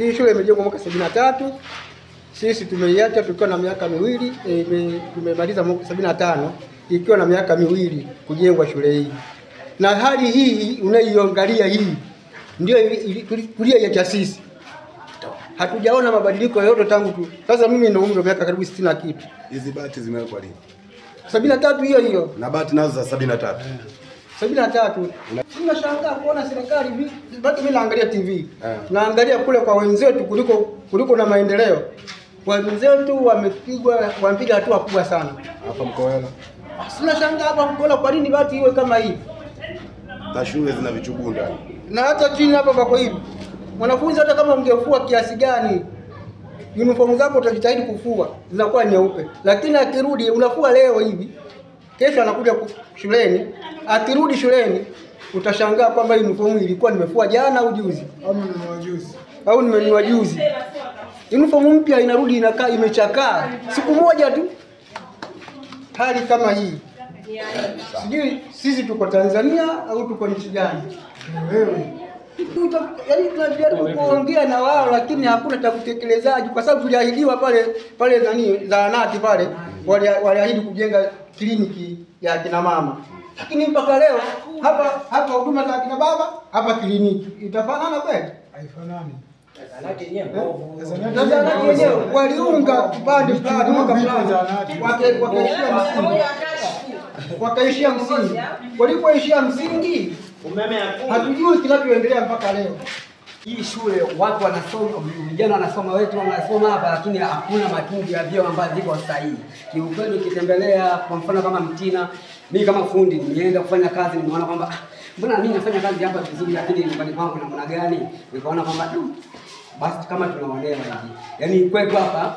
Hii shule imejengwa mwaka 73. Sisi tumeiacha tukiwa na miaka miwili, tumemaliza mwaka 75 ikiwa na miaka miwili kujengwa shule hii. Na hali hii unayoangalia hii ndio tuliyoiacha sisi. Hatujaona mabadiliko yoyote tangu tu. Sasa mimi nina umri wa miaka karibu 60 na kitu. Hizi bati zimewekwa lini? 73 hiyo. Na bati nazo za 73. 73. Tunashangaa kuona serikali bado mimi naangalia TV. Naangalia kule kwa wenzetu kuliko na maendeleo. Wenzetu wamepiga hatua kubwa sana. Hapa Mkowela. Tunashangaa hapa Mkowela kwa nini bati iwe kama hii? Na shule zina vichuguu ndani. Na hata chini hapa pako hivi. Mwanafunzi hata kama ungefua kiasi gani, uniform zako utajitahidi kufua, zinakuwa nyeupe. Lakini akirudi unafua leo hivi, kesho anakuja shuleni, akirudi shuleni utashangaa kwamba uniform ilikuwa nimefua jana au juzi au nimenunua juzi. Uniform mpya inarudi inakaa imechakaa siku moja tu. Hali kama hii. Sijui sisi tuko Tanzania au tuko nchi gani? Yaani tunajaribu kuongea na wao lakini hakuna cha kutekelezaji kwa sababu tuliahidiwa pale zahanati pale waliahidi kujenga kliniki ya kina mama. Lakini mpaka leo hapa huduma za kina baba, hapa kliniki. Itafanana kweli? Haifanani. Zahanati yenyewe waliunga kipande fulani mwaka fulani wakaishia msingi. Walipoishia msingi hatujui kinachoendelea mpaka leo. Hii shule watu wanasoma, vijana wanasoma, wetu wanasoma hapa, lakini hakuna matundu ya vyoo ambayo ziko sahihi. Kiukweli ukitembelea kwa mfano kama Mtina, mimi kama fundi nimeenda kufanya kazi, nimeona kwamba mbona mimi nafanya kazi hapa vizuri lakini nyumbani kwangu namna gani? Nikaona kwamba basi kama tunaonewa hivi. Yaani kwetu hapa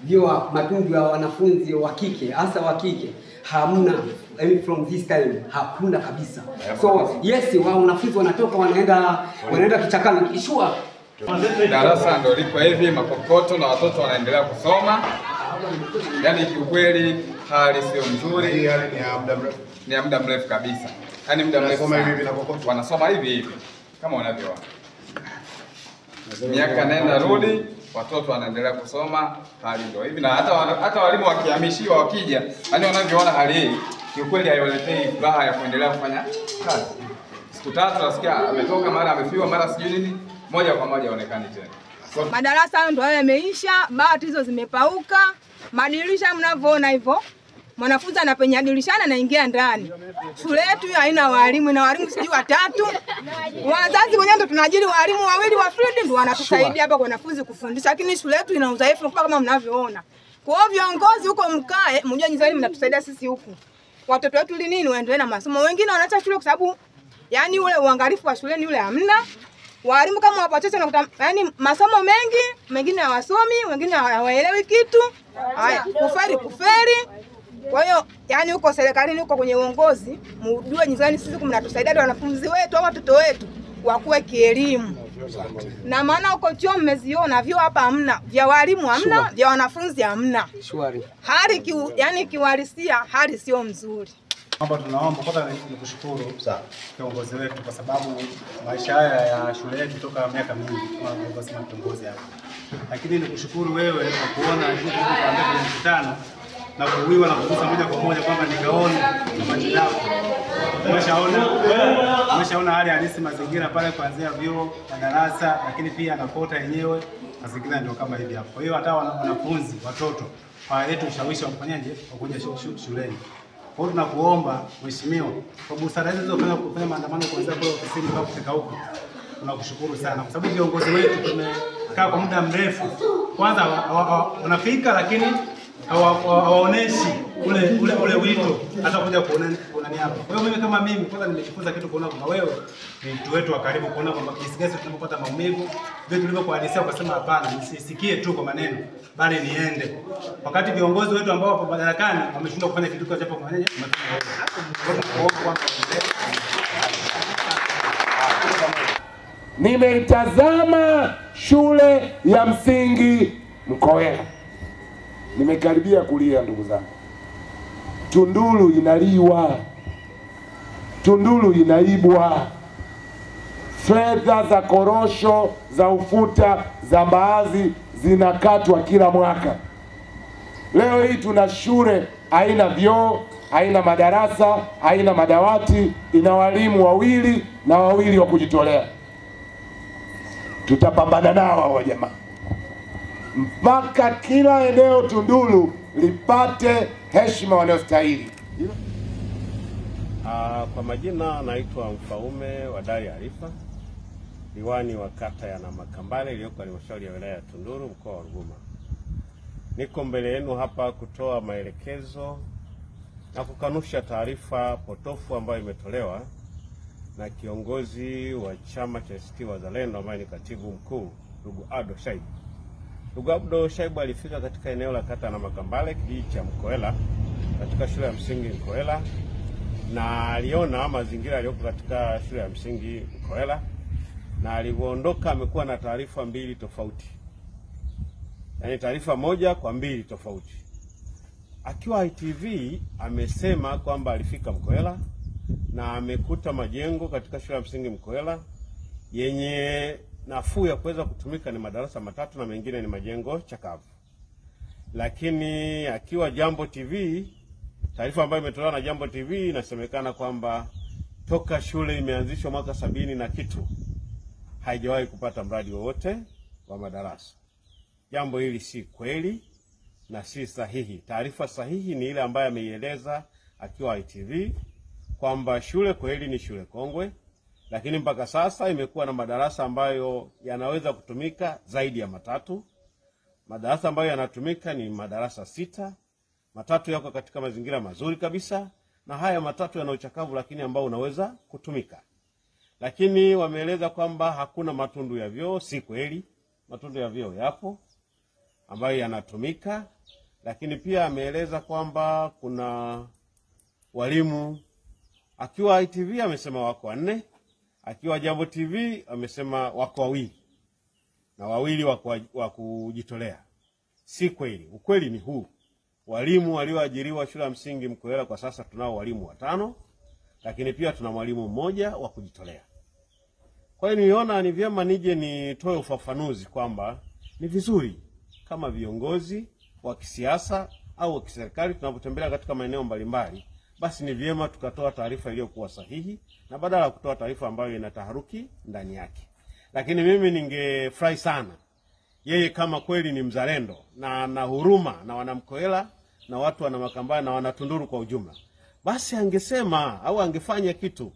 vyoo matundu ya wanafunzi wa kike, hasa wa kike hamna. From this time hakuna kabisa. So yes, wanafunzi wanatoka wanaenda kichakani kishua. Darasa ndio liko hivi makokoto na watoto wanaendelea kusoma. Yaani kiukweli hali sio nzuri. Hii hali ni ya muda mrefu. Ni ya muda mrefu kabisa. Yaani muda mrefu hivi na kokoto. Wanasoma hivi kama unavyoona. Miaka nenda rudi, watoto wanaendelea kusoma, hali ndio hivi na hata walimu wakihamishiwa wakija, yaani wanavyoona hali hii kiukweli haiwaletei furaha ya kuendelea kufanya kazi. Siku tatu nasikia ametoka mara amefiwa mara sijui nini, moja kwa moja haonekani tena. Madarasa hayo ndio yameisha, bati hizo zimepauka, madirisha mnavyoona hivyo. Mwanafunzi anapenya dirishani anaingia ndani. Shule yetu haina walimu na walimu sijui watatu. Wazazi wenyewe ndio tunaajiri walimu wawili wa field ndio wanatusaidia hapa kwa wanafunzi kufundisha, lakini shule yetu ina udhaifu kama mnavyoona. Kwa hiyo viongozi huko mkae, mjue nyinyi mnatusaidia sisi huku. Watoto wetu nini waendelee na masomo. Wengine wanaacha shule kwa sababu yani ule uangalifu wa shuleni ule hamna. Walimu kama wapachache nakuta yani masomo mengi, mengine hawasomi, wengine hawaelewi kitu. Haya, kuferi. Kwa hiyo yani huko serikalini huko kwenye uongozi, mjue nyinyi sisi mnatusaidia wanafunzi wetu au watoto wetu wakuwe kielimu. Na maana huko chuo mmeziona vyoo hapa hamna, vya walimu hamna, vya wanafunzi hamna. Hali yani kiuhalisia hali sio mzuri. Hapa tunaomba kwanza nikushukuru kiongozi wetu kwa sababu maisha haya ya shule yetu toka miaka mingi kama alivyosema kiongozi hapa. Lakini nikushukuru wewe kwa kuona nilipokuambia kwenye mkutano na kuwiwa na kugusa moja kwa moja kwamba nikaona macho yako. Umeshaona hali halisi mazingira pale kuanzia vyoo, madarasa, lakini pia na kota yenyewe mazingira ndio kama hivi hapo. Kwa hiyo hata wanafunzi, watoto kwa yetu ushawishi wa kufanyaje kuja shuleni. Kwa hiyo tunakuomba mheshimiwa kwa busara hizo kufanya maandamano kuanzia kule ofisini mpaka kufika huko. Tunakushukuru sana kwa sababu viongozi wetu tumekaa kwa muda mrefu. Kwanza wanafika lakini hawaoneshi ule wito hata kuja kuonani hapa. Kwa hiyo mimi kama mimi kwanza nimejifunza kitu kuona kwamba wewe ni mtu wetu wa karibu, kuona kwamba jinsi gani tunapopata maumivu vile tulivyokuhadithia ukasema hapana, nisisikie tu kwa maneno bali niende. Wakati viongozi wetu ambao wapo madarakani wameshindwa kufanya kitu kwa japo mwenyewe Nimeitazama shule ya msingi Mkowela. Nimekaribia kulia ndugu zangu. Tunduru inaliwa. Tunduru inaibwa. fedha za korosho, za ufuta, za mbaazi zinakatwa kila mwaka. Leo hii tuna shule haina vyoo, haina madarasa, haina madawati, ina walimu wawili na wawili wa kujitolea. Tutapambana nao hao jamaa mpaka kila eneo Tunduru lipate heshima wanayostahili. Kwa majina naitwa Mfaume Wadari Arifa, diwani wa kata ya Namakambale iliyoko halmashauri ya wilaya ya Tunduru, mkoa wa Ruvuma. Niko mbele yenu hapa kutoa maelekezo na kukanusha taarifa potofu ambayo imetolewa na kiongozi wa chama cha ACT Wazalendo ambaye ni katibu mkuu ndugu Ado Shaibu. Ndugu Ado Shaibu alifika katika eneo la kata ya Namakambale, kijiji cha Mkoela, katika shule ya msingi Mkoela, na aliona mazingira yaliyoko katika shule ya msingi Mkoela, na alipoondoka amekuwa na taarifa mbili tofauti. Yaani taarifa moja kwa mbili tofauti. Akiwa ITV amesema kwamba alifika Mkoela na amekuta majengo katika shule ya msingi Mkoela yenye nafuu ya kuweza kutumika ni madarasa 3 na mengine ni majengo chakavu. Lakini akiwa Jambo TV, taarifa ambayo imetolewa na Jambo TV inasemekana kwamba toka shule imeanzishwa mwaka 70 na kitu haijawahi kupata mradi wowote wa madarasa. Jambo hili si kweli na si sahihi. Taarifa sahihi ni ile ambayo ameieleza akiwa ITV kwamba shule kweli ni shule kongwe, lakini mpaka sasa imekuwa na madarasa ambayo yanaweza kutumika zaidi ya 3. Madarasa ambayo yanatumika ni madarasa 6. 3 yako katika mazingira mazuri kabisa, na haya 3 yana uchakavu lakini ambao unaweza kutumika. Lakini wameeleza kwamba hakuna matundu ya vyoo. Si kweli, matundu ya vyoo yapo ambayo yanatumika. Lakini pia ameeleza kwamba kuna walimu, akiwa ITV amesema wako 4, akiwa Jambo TV amesema wako 2 na 2 wa kujitolea. Si kweli. Ukweli ni huu: walimu walioajiriwa shule ya msingi Mkoela kwa sasa tunao walimu 5, lakini pia tuna mwalimu mmoja wa kujitolea. Kwa hiyo niliona ni vyema nije nitoe ufafanuzi kwamba ni vizuri kama viongozi wa kisiasa au wa kiserikali tunapotembelea katika maeneo mbalimbali, basi ni vyema tukatoa taarifa iliyokuwa sahihi na badala ya kutoa taarifa ambayo ina taharuki ndani yake. Lakini mimi ningefurahi sana yeye kama kweli ni mzalendo na ana huruma na wanamkoela na watu wana Makambale na wanatunduru kwa ujumla, basi angesema au angefanya kitu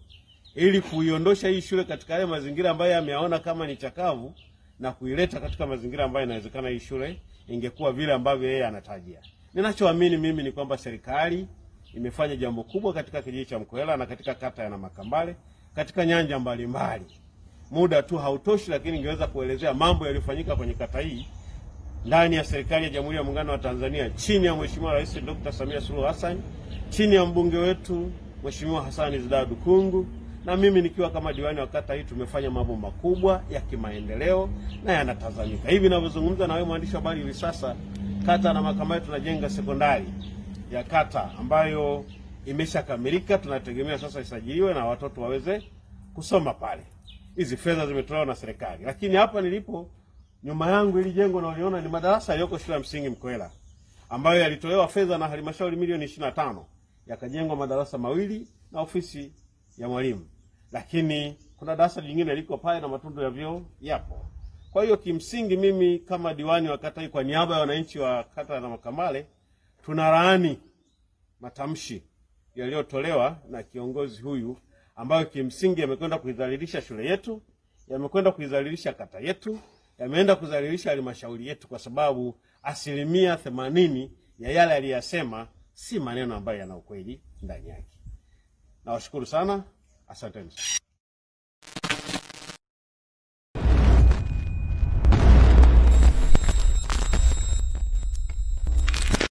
ili kuiondosha hii shule katika yale mazingira ambayo ameyaona kama ni chakavu na kuileta katika mazingira ambayo inawezekana hii shule ingekuwa vile ambavyo yeye anatarajia. Ninachoamini mimi ni kwamba serikali imefanya jambo kubwa katika kijiji cha Mkoela na katika kata ya Namakambale katika nyanja mbalimbali. Muda tu hautoshi, lakini ningeweza kuelezea mambo yaliyofanyika kwenye kata hii ndani ya serikali ya Jamhuri ya Muungano wa Tanzania chini ya Mheshimiwa Rais Dr. Samia Suluhu Hassan, chini ya mbunge wetu Mheshimiwa Hassan Zidadu Kungu, na mimi nikiwa kama diwani wa kata hii. Tumefanya mambo makubwa ya kimaendeleo na yanatazamika. Hivi ninavyozungumza na wewe mwandishi wa habari, hivi sasa kata na Makambale tunajenga sekondari ya kata ambayo imeshakamilika. Tunategemea sasa isajiliwe na watoto waweze kusoma pale. Hizi fedha zimetolewa na serikali. Lakini hapa nilipo nyuma yangu ili jengo na uliona ni madarasa yaliyoko shule ya msingi Mkoela ambayo yalitolewa fedha na halmashauri milioni 25, yakajengwa madarasa 2 na ofisi ya mwalimu. Lakini kuna darasa lingine liko pale na matundu ya vyoo yapo. Kwa hiyo kimsingi mimi kama diwani wa kata hii kwa niaba ya wananchi wa kata ya Namakambale tunalaani matamshi yaliyotolewa na kiongozi huyu ambayo kimsingi yamekwenda kuidhalilisha shule yetu, yamekwenda kuidhalilisha kata yetu, yameenda kudhalilisha halmashauri yetu, kwa sababu 80% ya yale aliyosema si maneno ambayo yana ukweli ndani yake. Nawashukuru sana. Asanteni.